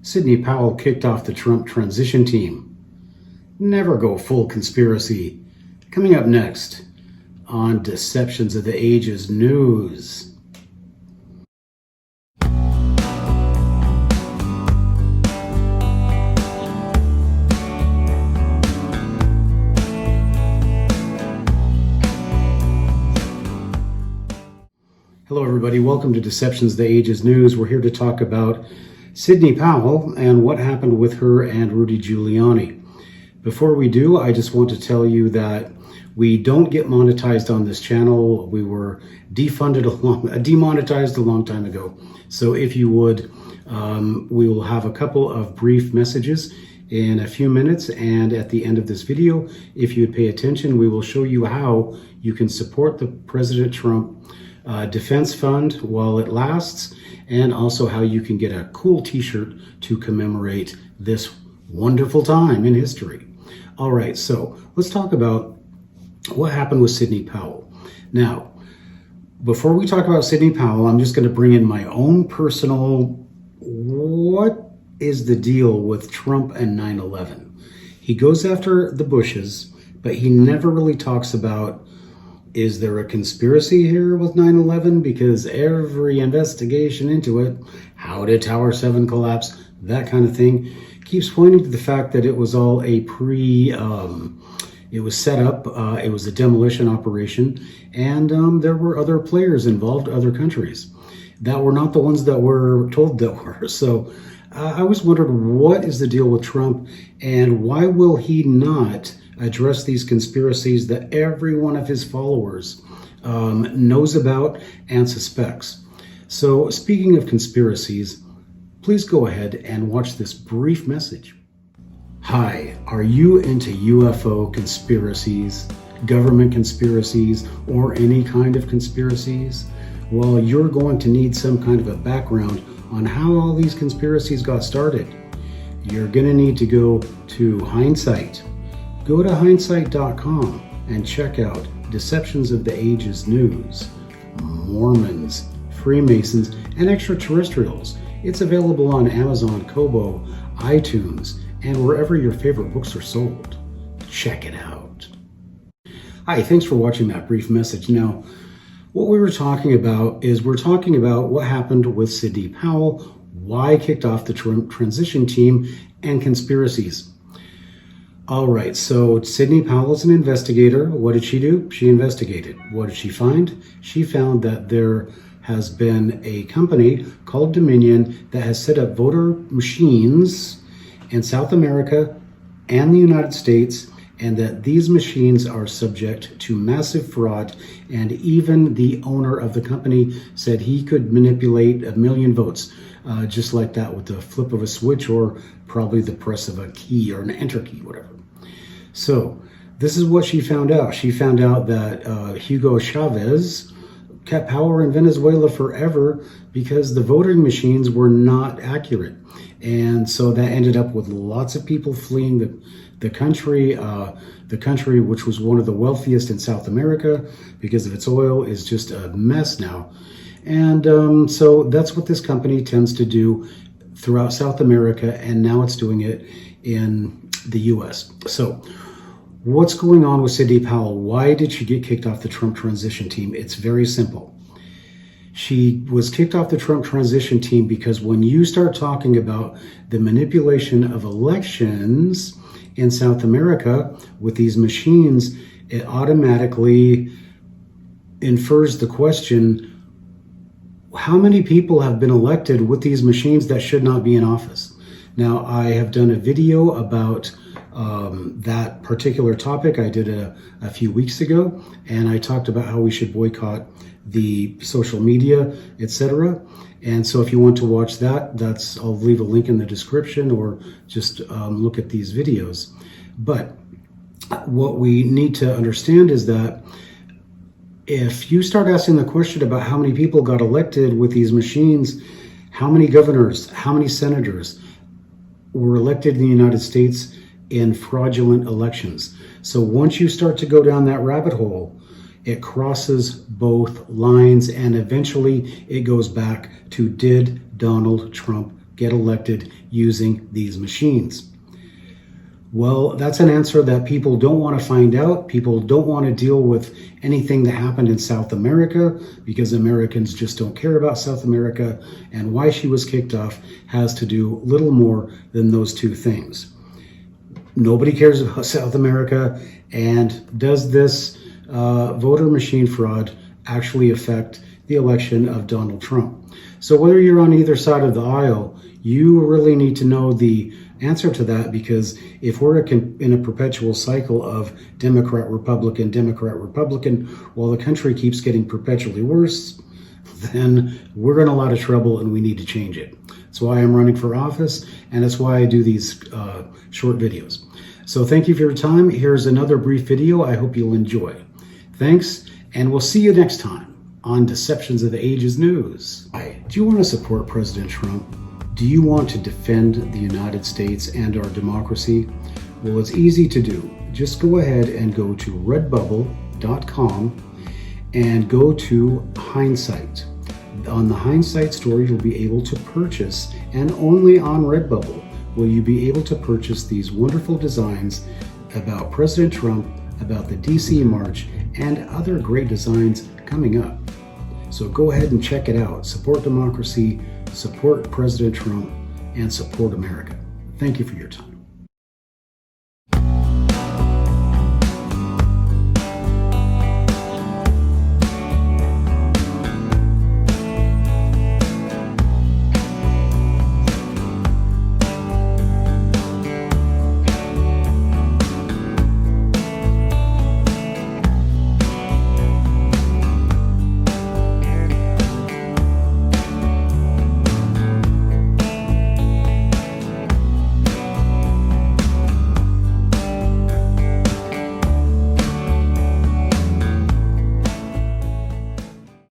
Sidney Powell kicked off the Trump transition team. Never go full conspiracy. Coming up next on Deceptions of the Ages News. Hello everybody, welcome to Deceptions of the Ages News. We're here to talk about Sidney Powell and what happened with her and Rudy Giuliani. Before we do, I just want to tell you that we don't get monetized on this channel. We were demonetized a long time ago. So if you would, we will have a couple of brief messages in a few minutes, and at the end of this video, if you would pay attention, we will show you how you can support the President Trump Defense Fund while it lasts, and also how you can get a cool t-shirt to commemorate this wonderful time in history. All right, so let's talk about what happened with Sidney Powell. Now, before we talk about Sidney Powell, I'm just going to bring in my own personal, what is the deal with Trump and 9/11? He goes after the Bushes, but he never really talks about, is there a conspiracy here with 9/11? Because every investigation into it, how did Tower 7 collapse, that kind of thing, keeps pointing to the fact that it was all a it was set up, it was a demolition operation, and there were other players involved, other countries, that were not the ones that were told that were. So I always wondered, what is the deal with Trump, and why will he not address these conspiracies that every one of his followers knows about and suspects? So speaking of conspiracies, please go ahead and watch this brief message. Hi, are you into UFO conspiracies, government conspiracies, or any kind of conspiracies? Well, you're going to need some kind of a background on how all these conspiracies got started. You're going to need to go to Hindsight. Go to HEINESSIGHT.com and check out Deceptions of the Ages News, Mormons, Freemasons, and Extraterrestrials. It's available on Amazon, Kobo, iTunes, and wherever your favorite books are sold. Check it out. Hi, thanks for watching that brief message. Now, what we were talking about is we're talking about what happened with Sidney Powell, why kicked off the Trump transition team, and conspiracies. All right, so Sidney Powell is an investigator. What did she do? She investigated. What did she find? She found that there has been a company called Dominion that has set up voter machines in South America and the United States, and that these machines are subject to massive fraud, and even the owner of the company said he could manipulate 1 million votes just like that with the flip of a switch, or probably the press of a key or an enter key, whatever. So this is what she found out. She found out that Hugo Chavez kept power in Venezuela forever because the voting machines were not accurate. And so that ended up with lots of people fleeing the country which was one of the wealthiest in South America because of its oil is just a mess now. And so that's what this company tends to do throughout South America, and now it's doing it in the US. So what's going on with Sidney Powell? Why did she get kicked off the Trump transition team? It's very simple. She was kicked off the Trump transition team because when you start talking about the manipulation of elections in South America with these machines, it automatically infers the question, how many people have been elected with these machines that should not be in office? Now, I have done a video about that particular topic. I did a few weeks ago, and I talked about how we should boycott the social media, etc. And so if you want to watch that, I'll leave a link in the description, or just look at these videos. But what we need to understand is that if you start asking the question about how many people got elected with these machines, how many governors, how many senators were elected in the United States in fraudulent elections. So once you start to go down that rabbit hole, it crosses both lines, and eventually it goes back to, did Donald Trump get elected using these machines? Well, that's an answer that people don't want to find out. People don't want to deal with anything that happened in South America because Americans just don't care about South America. And why she was kicked off has to do little more than those two things. Nobody cares about South America. And does this voter machine fraud actually affect the election of Donald Trump? So whether you're on either side of the aisle, you really need to know the answer to that, because if we're in a perpetual cycle of Democrat, Republican, while the country keeps getting perpetually worse, then we're in a lot of trouble and we need to change it. That's why I'm running for office, and that's why I do these short videos. So thank you for your time. Here's another brief video I hope you'll enjoy. Thanks, and we'll see you next time on Deceptions of the Ages News. Hi, do you want to support President Trump? Do you want to defend the United States and our democracy? Well, it's easy to do. Just go ahead and go to redbubble.com and go to HEINESSIGHT. On the HEINESSIGHT store, you'll be able to purchase, and only on Redbubble will you be able to purchase these wonderful designs about President Trump, about the DC March, and other great designs coming up. So go ahead and check it out. Support democracy, support President Trump, and support America. Thank you for your time.